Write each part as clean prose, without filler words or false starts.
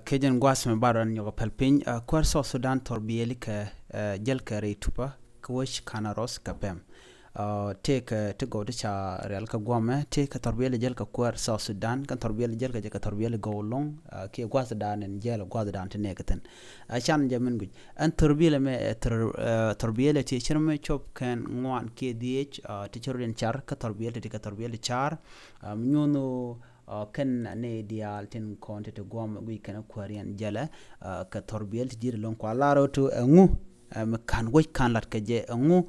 kejen gwas me baran yoga pelpin kwar so Sudan torbieli ke jel ke reitupa kwoch kanaros kapem te go de cha real ka gwame te ka torbieli jel ka kwar so Sudan kan torbieli jel ka torbieli go long ke gwas dan en jel gwas dan te neketen chan jamin guj an torbieli me torbieli te chirme chop kan ngwan ke dh te chirren char ka torbieli char nyuno kan ne dial tin konte to gom wi kan kwarian jala ka torbiyel jir lon ko laro to ngu me kan wo kan lat ka je ngu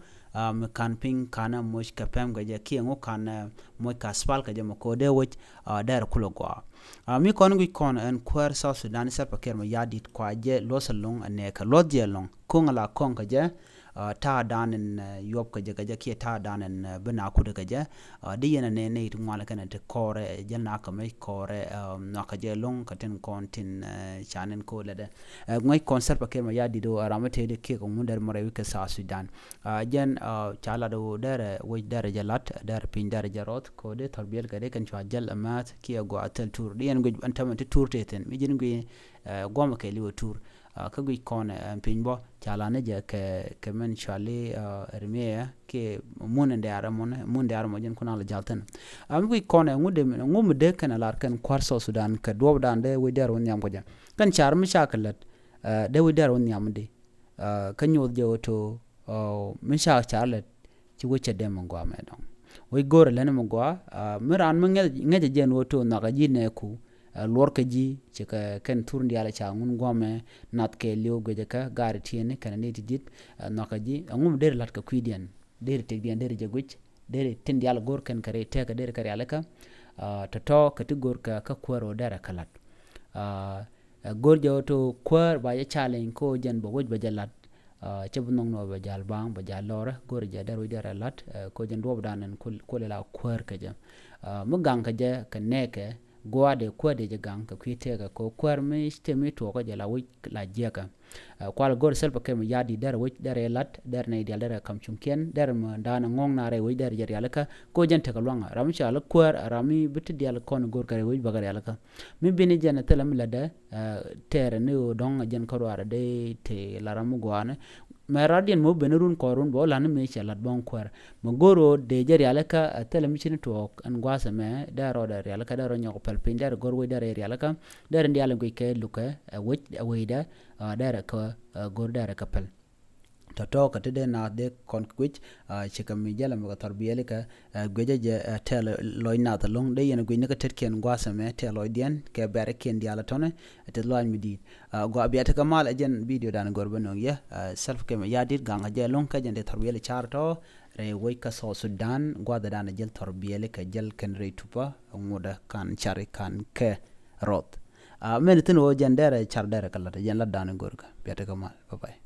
me kan ping kana mosh ka pem ga je ki ngu kan mo ka spal ka je mo ko de wo dar kulo go mi kon wi kon en kwar sa Sudan sa paker mo yadit kwa je lo salong ne ka lo je long ko ngala kon ka je ta danen yob ka je ki ta danen bina ku daga je di yana ne ngwala kana te kore janna ka mai kore na ka je long ka ten kontin chanen ko lede ngoy concert pa ke ma yadi do aramate de ke ko mundar mare wi ka sa Sudan jen chala do dare wo dare jalat dare pin dare jarot ko de tarbiyel ga de kan chwa jal amat ki go atel tour di en go antamante tour teten mi jin go goma ke liwo tour ka gui kon pinbo chala ne je ke men chali ermea ke mun ndara mo jen kuna la jalten am gui kon ngude kana lar kan kwarso Sudan ka do dande we der won yam ko ja kan char mi shakalat de we der won yam de kan nyod je to mi sha charlet ci wuce de mo gwa me don we gore lene mo gwa miran mo ngede jen woto na ga jine ku lor ka ji ci ka ken turndi ala cha ngun gome nat ke liu ge ka gari tiene kan ne dit no ka ji ngum der lat ka kuidien der te bien der je guch der tindi ala gor ken kare te ka der kare ala ka to ka ti gor ka kwaro der kalat gor jo to kwar ba ya challenge ko jen bo woj ba jalat ci bu nong no ba jal bang ba jal lor gor je der wi der lat ko jen do danen ko la kwar ka je mu gang ka je ka neke goade kwade je gang ka kwitega ko kwar me stemi to ko jala wi la jeka kwal gor selpa kem yadi dar wi dar lat dar ne dial dar kam chumken dar ma dana ngong na re wi dar jer yalaka ko jente ka longa ram sha la kwar rami bit dial kon gor kare wi bagar yalaka mi bini jana telam lada tere ne don jen ko wara de te la ram gwane ma radien mo benerun korun bo lan me chalat bon kwar mo goro de jer yalaka telam chin to an gwasa me daro dar yalaka daro nyoko pelpin dar gor wi dar yalaka dar ndial ngi ke luka wi da dar ka gor dar ka pel to ka tede na de konkwich chika mi jala mo tarbiyele ka gweje tel loina ta long de yen gwine ka tetken gwasa me tel loidien ke bere ken diala tone te loan mi di go abiata ka mal ajen video dan gorbe no ya self ke ya dit ganga je long ka jende tarbiyele charto re woy ka so Sudan gwada dan jel tarbiyele ka jel ken re tupa ngoda kan chari kan ke rot men tin o jendere chardere kala jen la dan gorga biata ka mal bye bye